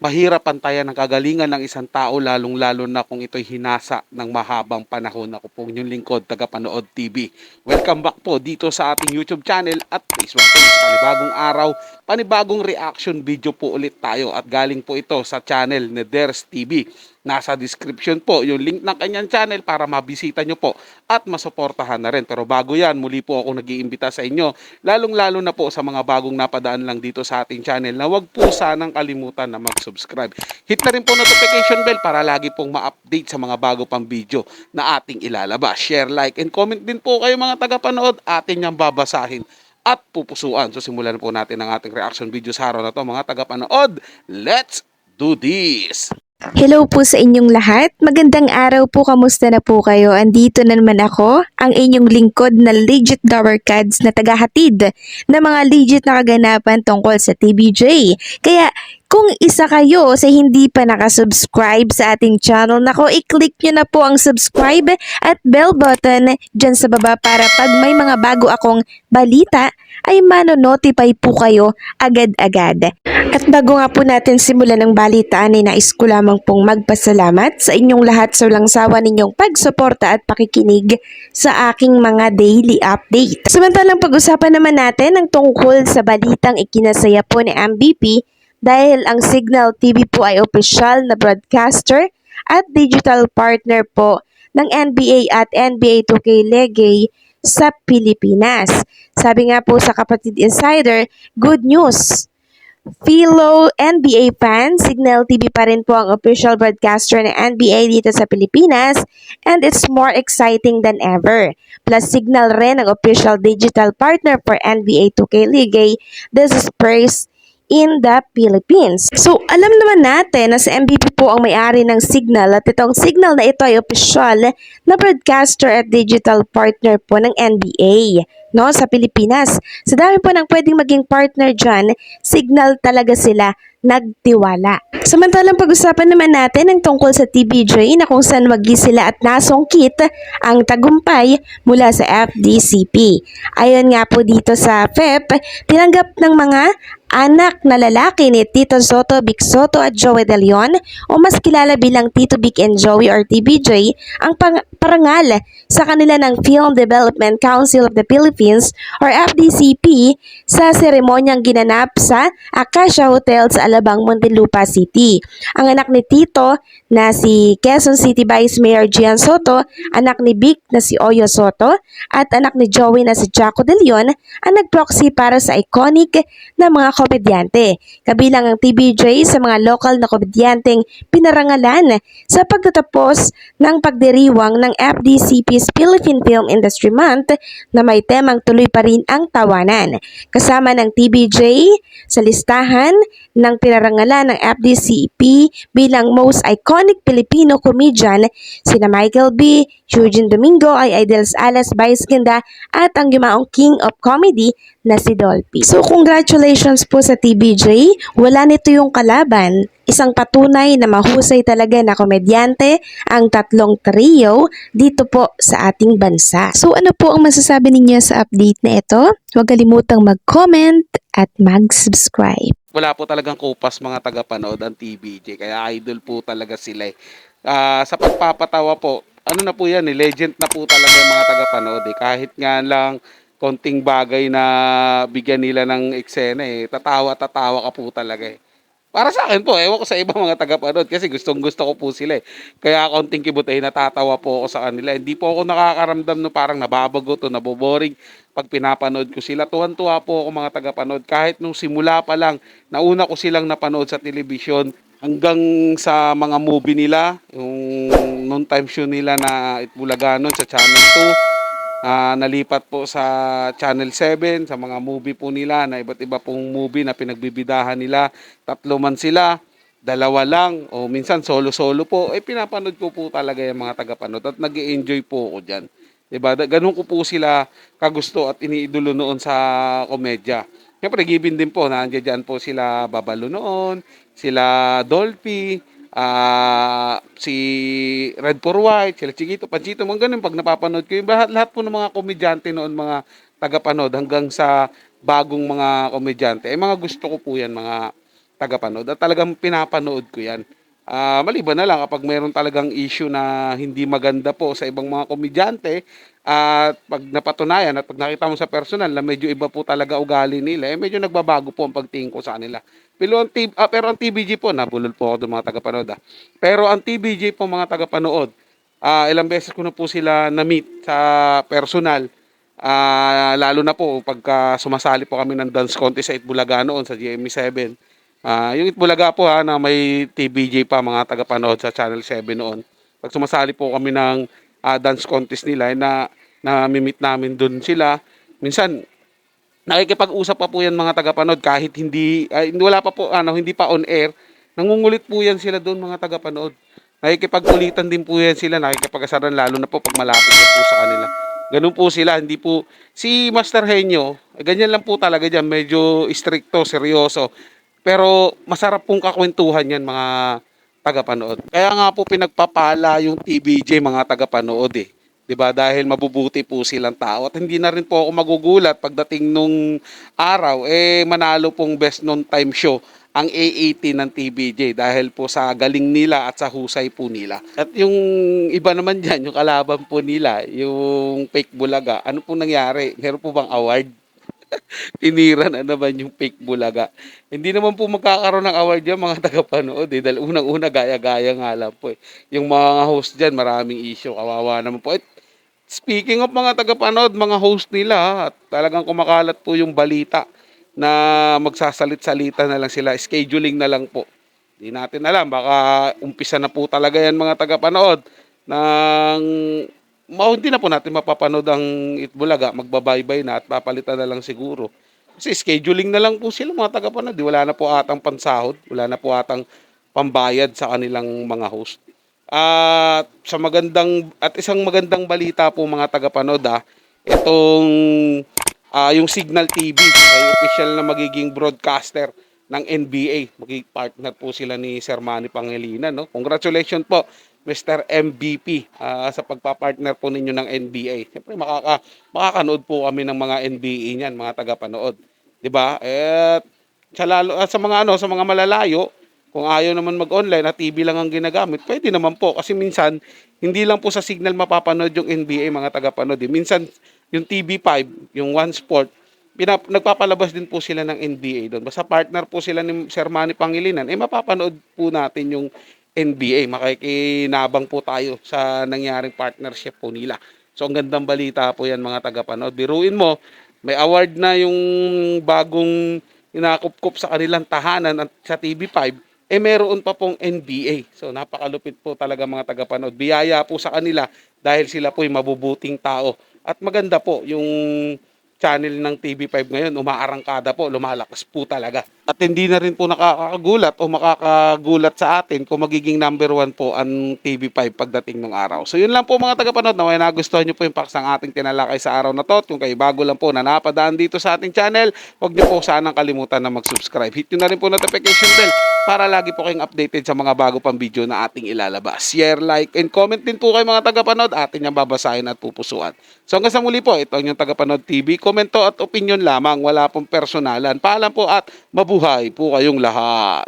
mahirap pantayan ang kagalingan ng isang tao lalong-lalo na kung ito'y hinasa ng mahabang panahon. Ako pong inyong lingkod, Tagapanood TV. Welcome back po dito sa ating YouTube channel at please welcome sa panibagong araw, panibagong reaction video po ulit tayo at galing po ito sa channel ni Ders TV. Nasa description po yung link ng kanyang channel para mabisita nyo po at masuportahan na rin. Pero bago yan, muli po ako nag-iimbita sa inyo, lalong-lalo na po sa mga bagong napadaan lang dito sa ating channel na wag po sanang kalimutan na mag-subscribe. Hit na rin po notification bell para lagi pong ma-update sa mga bago pang video na ating ilalabas. Share, like, and comment din po kayo mga tagapanood, atin niyang babasahin at pupusuan. So simulan po natin ang ating reaction video sa araw na to mga tagapanood. Let's do this! Hello po sa inyong lahat. Magandang araw po. Kamusta na po kayo? Andito na naman ako, ang inyong lingkod na legit Dower Cards na tagahatid na mga legit na kaganapan tungkol sa TBJ. Kaya kung isa kayo sa hindi pa nakasubscribe sa ating channel, nako, i-click nyo na po ang subscribe at bell button dyan sa baba para pag may mga bago akong balita ay mano-notify po kayo agad-agad. At bago nga po natin simulan ng balitaan ay nais ko lamang pong magpasalamat sa inyong lahat sa walang sawa ninyong pagsuporta at pakikinig sa aking mga daily update. Samantalang pag-usapan naman natin ang tungkol sa balitang ikinasaya po ni MVP dahil ang Signal TV po ay opisyal na broadcaster at digital partner po ng NBA at NBA 2K League sa Pilipinas. Sabi nga po sa Kapatid Insider, good news! Fellow NBA fans, Signal TV pa rin po ang official broadcaster ng NBA dito sa Pilipinas and it's more exciting than ever. Plus Signal rin ang official digital partner for NBA 2K League. This is Spurs in the Philippines. So, alam naman natin na si MVP po ang may-ari ng Signal at itong Signal na ito ay opisyal na broadcaster at digital partner po ng NBA, no, sa Pilipinas. Sa dami po ng pwedeng maging partner dyan, Signal talaga sila nagtiwala. Samantalang pag-usapan naman natin ang tungkol sa TBJ na kung saan wagi sila at nasungkit ang tagumpay mula sa FDCP. Ayon nga po dito sa FEP, tinanggap ng mga anak na lalaki ni Tito Soto, Vic Soto at Joey De Leon o mas kilala bilang Tito Vic and Joey or TBJ ang parangal sa kanila ng Film Development Council of the Philippines or FDCP sa seremonyang ginanap sa Acacia Hotel sa Alabang, Muntinlupa City. Ang anak ni Tito na si Quezon City Vice Mayor Gian Soto, anak ni Vic na si Oyo Soto at anak ni Joey na si Jaco De Leon ang nagproxy para sa iconic na mga komedyante. Kabilang ang TBJ sa mga lokal na komedyanteng pinarangalan sa pagtatapos ng pagdiriwang ng FDCP's Philippine Film Industry Month na may temang tuloy pa rin ang tawanan. Kasama ng TBJ sa listahan ng pinarangalan ng FDCP bilang most iconic Filipino comedian sina Michael B., Eugene Domingo, ay Idels Alas, Vice Ganda at ang yumaong King of Comedy na si Dolphy. So congratulations po sa TBJ, wala nito yung kalaban. Isang patunay na mahusay talaga na komedyante ang tatlong trio dito po sa ating bansa. So ano po ang masasabi ninyo sa update na ito? Huwag kalimutang mag-comment at mag-subscribe. Wala po talagang kupas mga tagapanood ang TBJ, kaya idol po talaga sila eh. Sa pagpapatawa po, ano na po yan eh, legend na po talaga yung mga tagapanood eh. Kahit nga lang konting bagay na bigyan nila ng eksena eh, tatawa ka po talaga eh. Para sa akin po, ewan ko sa ibang mga tagapanood kasi gustong gusto ko po sila eh. Kaya konting kibot eh, natatawa po ako sa kanila. Hindi po ako nakakaramdam no parang nababagot o naboboring pag pinapanood ko sila. Tuwan-tuwa po ako mga tagapanood. Kahit nung simula pa lang, nauna ko silang napanood sa telebisyon hanggang sa mga movie nila, yung noon time show nila na Itbulaga nun sa Channel 2. Nalipat po sa Channel 7, sa mga movie po nila na iba't iba pong movie na pinagbibidahan nila. 3 man sila, 2 lang, o minsan solo-solo po. Pinapanood ko po talaga yung mga tagapanood at nag-i-enjoy po ako dyan. Diba? Ganun ko po sila kagusto at iniidolo noon sa komedya. Siyempre, given din po, nandiyan po sila Babalo noon, sila Dolphy, si Red for White, sila Chiquito, Panchito, mga ganun pag napapanood ko. Yung lahat po ng mga komedyante noon, mga tagapanood hanggang sa bagong mga komedyante. Mga gusto ko po yan, mga tagapanood at talagang pinapanood ko yan. Maliban na lang kapag meron talagang issue na hindi maganda po sa ibang mga komedyante at pag napatunayan at pag nakita mo sa personal na medyo iba po talaga ugali nila, eh medyo nagbabago po ang pagtingin ko sa kanila. Pero ang TBG po, nabulol po ako ng mga tagapanood. Pero ang TBJ po mga tagapanood, ilang beses ko na po sila na-meet sa personal. Lalo na po pagka sumasali po kami ng dance contest sa Itbulaga noon sa GMA7. Yung Itbulaga po na may TBJ pa mga tagapanood sa Channel 7 noon. Pag sumasali po kami ng dance contest nila, na meet namin doon sila. Minsan, nakikipag-usap pa po yan mga tagapanood kahit wala pa po, hindi pa on air. Nangungulit po yan sila doon mga tagapanood. Nakikipag-ulitan din po yan sila, nakikipag-asaran lalo na po pag malapit na po sa kanila. Ganun po sila, hindi po, si Master Henyo, ganyan lang po talaga dyan, medyo stricto, seryoso. Pero masarap pong kakwentuhan yan mga tagapanood. Kaya nga po pinagpapala yung TBJ mga tagapanood 'Di ba? Dahil mabubuti po silang tao at hindi na rin po ako magugulat pagdating nung araw manalo pong best noon time show ang A18 ng TBJ dahil po sa galing nila at sa husay po nila. At yung iba naman diyan, yung kalaban po nila, yung fake bulaga, ano po nangyari? Meron po bang award? Tinira na naman yung fake bulaga. Hindi naman po magkakaroon ng award yan mga tagapanood dahil unang-una gaya-gaya nga lang po Yung mga host dyan, maraming issue, kawawa naman po. At speaking of mga tagapanood, mga host nila, at talagang kumakalat po yung balita na magsasalit-salita na lang sila, scheduling na lang po. Hindi natin alam, baka umpisa na po talaga yan mga tagapanood ng hindi na po natin mapapanood ang Itbulaga, magbabaybay na at papalitan na lang siguro. Kasi scheduling na lang po sila mga tagapanood. Wala na po atang pansahod, wala na po atang pambayad sa kanilang mga host. At isang magandang balita po mga tagapanood itong yung Signal TV ay official na magiging broadcaster ng NBA. Magiging partner po sila ni Sir Manny Pangilinan, no? Congratulations po Mr. MVP sa pagpapartner po ninyo ng NBA. Siyempre makakanood po kami ng mga NBA niyan, mga tagapanood. 'Di ba? Sa mga malalayo, kung ayaw naman mag-online at TV lang ang ginagamit, pwede naman po kasi minsan hindi lang po sa Signal mapapanood yung NBA mga tagapanood. Minsan yung TV5, yung One Sport, nagpapalabas din po sila ng NBA doon. Basta partner po sila ni Sir Manny Pangilinan, mapapanood po natin yung NBA. Makikinabang po tayo sa nangyaring partnership po nila. So ang gandang balita po yan mga tagapanood. Biruin mo, may award na yung bagong inakupkup sa kanilang tahanan at sa TV5, meron pa pong NBA. So napakalupit po talaga mga tagapanood. Biyaya po sa kanila dahil sila po'y mabubuting tao. At maganda po yung channel ng TV5 ngayon, umaarangkada po, lumalakas po talaga. At hindi na rin po nakakagulat o makakagulat sa atin kung magiging number 1 po ang TV5 pagdating ng araw. So yun lang po mga tagapanood, na nagustuhan nyo po yung paksang ating tinalakay sa araw na to. Kung kayo bago lang po na napadaan dito sa ating channel, huwag nyo po sanang kalimutan na mag-subscribe. Hit nyo na rin po notification bell para lagi po kayong updated sa mga bago pang video na ating ilalabas. Share, like, and comment din po kayo mga tagapanood, atin yung babasahin at pupusuan. So hanggang sa muli po, ito ang yung Tagapanood TV. Komento at opinion lamang, wala pong personalan. Paalam po at mabuhay po kayong lahat.